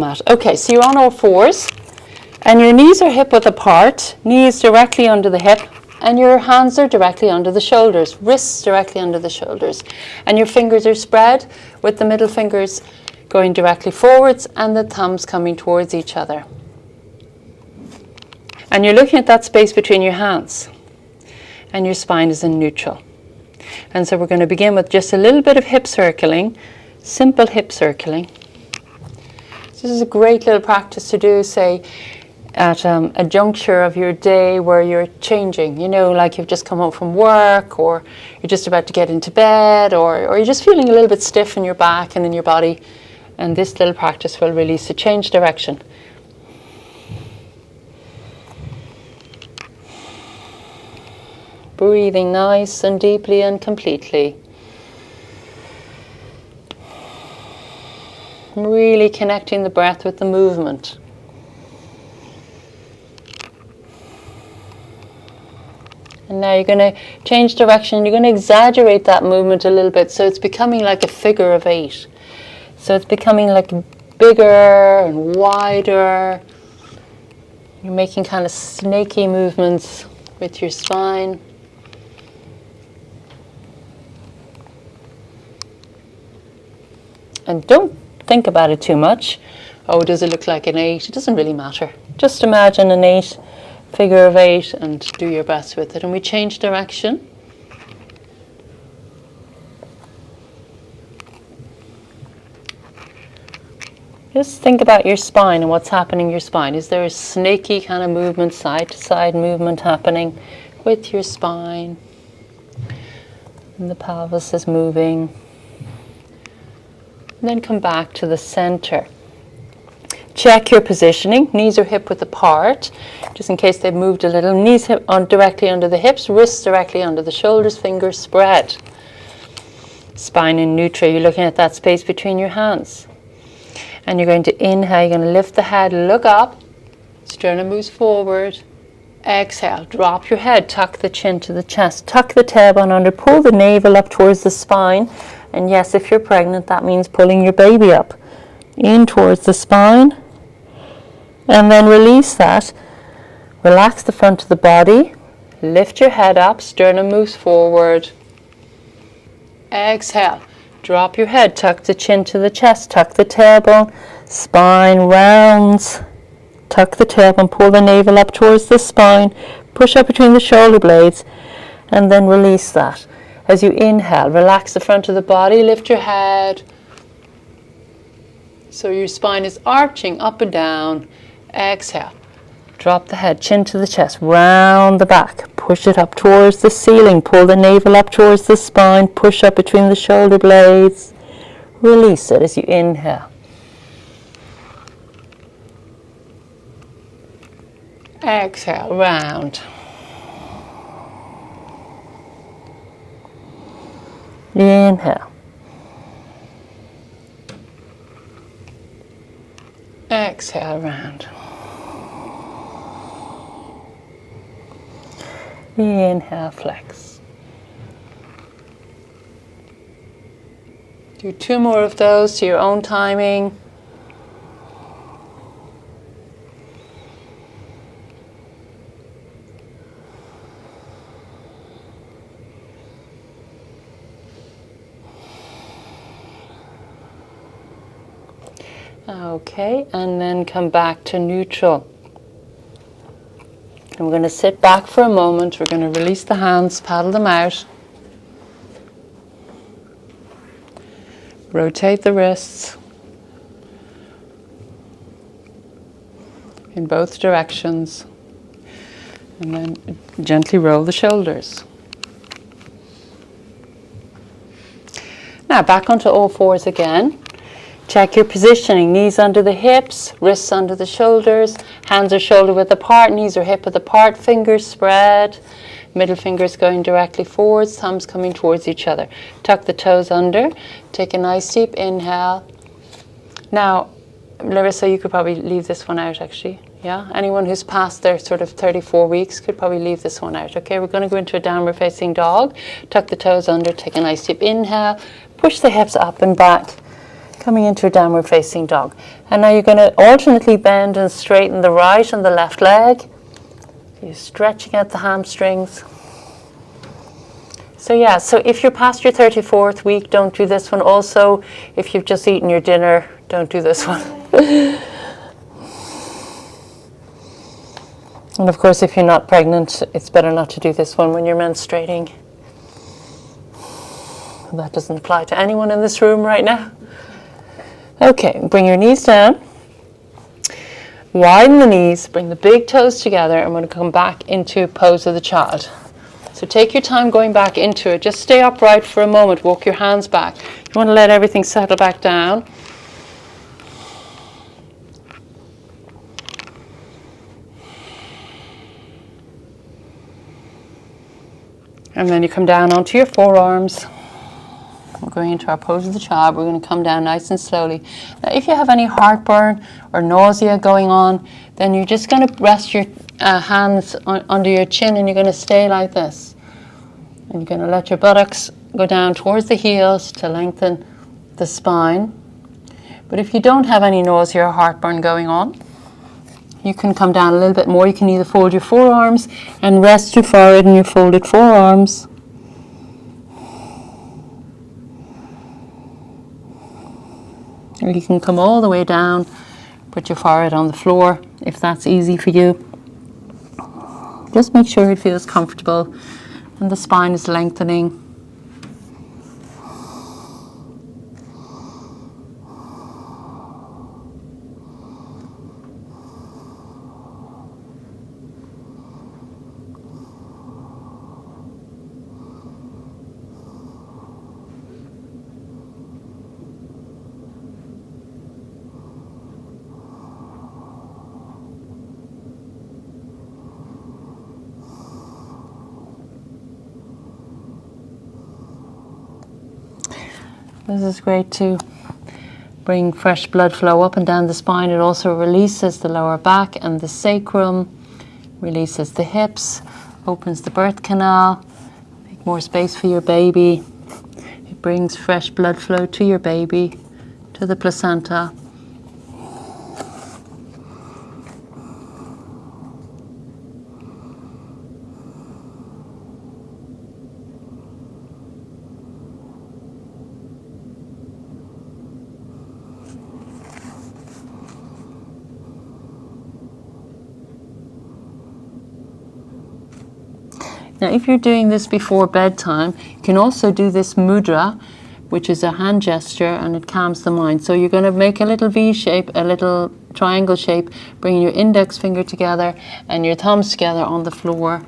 mat. Okay, so you're on all fours and your knees are hip width apart, knees directly under the hip, and your hands are directly under the shoulders, wrists directly under the shoulders, and your fingers are spread with the middle fingers going directly forwards and the thumbs coming towards each other. And you're looking at that space between your hands, and your spine is in neutral. And so we're going to begin with just a little bit of hip circling, simple hip circling. This is a great little practice to do, say, at a juncture of your day where you're changing, you know, like you've just come home from work, or you're just about to get into bed, or you're just feeling a little bit stiff in your back and in your body. And this little practice will release to change direction. Breathing nice and deeply and completely. Really connecting the breath with the movement. And now you're going to change direction. You're going to exaggerate that movement a little bit, so it's becoming like a figure of 8. So it's becoming like bigger and wider. You're making kind of snaky movements with your spine. And don't think about it too much. Oh, does it look like an 8? It doesn't really matter. Just imagine an 8, figure of 8, and do your best with it. And we change direction. Just think about your spine and what's happening in your spine. Is there a snaky kind of movement, side to side movement happening with your spine? And the pelvis is moving. And then come back to the center. Check your positioning. Knees are hip width apart, just in case they've moved a little. Knees directly under the hips, wrists directly under the shoulders, fingers spread. Spine in neutral. You're looking at that space between your hands. And you're going to inhale, you're going to lift the head, look up, sternum moves forward. Exhale, drop your head, tuck the chin to the chest, tuck the tailbone under, pull the navel up towards the spine. And yes, if you're pregnant, that means pulling your baby up in towards the spine. And then release that. Relax the front of the body. Lift your head up, sternum moves forward. Exhale, drop your head, tuck the chin to the chest, tuck the tailbone, spine rounds. Tuck the tailbone, pull the navel up towards the spine, push up between the shoulder blades, and then release that. As you inhale, relax the front of the body, lift your head. So your spine is arching up and down. Exhale. Drop the head, chin to the chest, round the back. Push it up towards the ceiling. Pull the navel up towards the spine. Push up between the shoulder blades. Release it as you inhale. Exhale, round. Inhale. Exhale, round. Inhale, flex. Do 2 more of those to your own timing. Okay, and then come back to neutral. And we're going to sit back for a moment. We're going to release the hands, paddle them out. Rotate the wrists in both directions. And then gently roll the shoulders. Now back onto all fours again. Check your positioning, knees under the hips, wrists under the shoulders, hands are shoulder width apart, knees are hip width apart, fingers spread, middle fingers going directly forwards, thumbs coming towards each other. Tuck the toes under, take a nice deep inhale. Now, Larissa, you could probably leave this one out actually. Yeah, anyone who's past their sort of 34 weeks could probably leave this one out. Okay, we're going to go into a downward facing dog. Tuck the toes under, take a nice deep inhale, push the hips up and back. Coming into a downward facing dog. And now you're going to alternately bend and straighten the right and the left leg. You're stretching out the hamstrings. So yeah, so if you're past your 34th week, don't do this one. Also, if you've just eaten your dinner, don't do this one. And of course, if you're not pregnant, it's better not to do this one when you're menstruating. That doesn't apply to anyone in this room right now. Okay, bring your knees down. Widen the knees, bring the big toes together. I'm going to come back into pose of the child. So take your time going back into it. Just stay upright for a moment. Walk your hands back. You want to let everything settle back down. And then you come down onto your forearms. We're going into our pose of the child. We're going to come down nice and slowly. Now, if you have any heartburn or nausea going on, then you're just going to rest your hands under your chin, and you're going to stay like this. And you're going to let your buttocks go down towards the heels to lengthen the spine. But if you don't have any nausea or heartburn going on, you can come down a little bit more. You can either fold your forearms and rest your forehead in your folded forearms. Or you can come all the way down, put your forehead on the floor if that's easy for you. Just make sure it feels comfortable and the spine is lengthening. This is great to bring fresh blood flow up and down the spine. It also releases the lower back and the sacrum, releases the hips, opens the birth canal, make more space for your baby. It brings fresh blood flow to your baby, to the placenta. Now, if you're doing this before bedtime, you can also do this mudra, which is a hand gesture, and it calms the mind. So you're going to make a little V shape, a little triangle shape, bringing your index finger together and your thumbs together on the floor.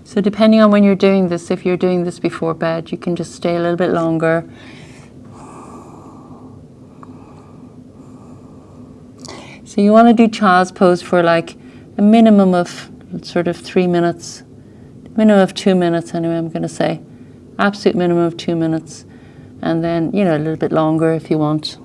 So depending on when you're doing this, if you're doing this before bed, you can just stay a little bit longer. So you want to do child's pose for like a minimum of sort of 3 minutes, minimum of 2 minutes anyway, I'm going to say. Absolute minimum of 2 minutes. And then, you know, a little bit longer if you want.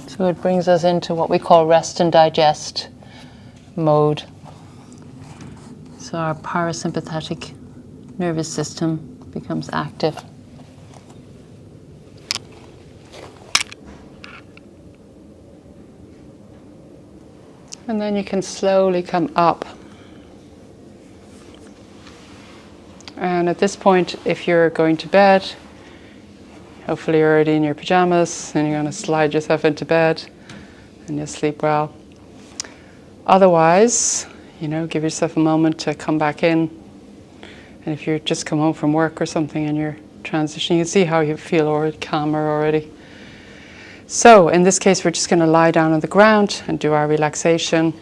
So it brings us into what we call rest and digest mode. So our parasympathetic nervous system becomes active. And then you can slowly come up. And at this point, if you're going to bed, hopefully you're already in your pajamas and you're going to slide yourself into bed and you'll sleep well. Otherwise, you know, give yourself a moment to come back in. And if you're just come home from work or something and you're transitioning, you can see how you feel already calmer already. So in this case, we're just going to lie down on the ground and do our relaxation.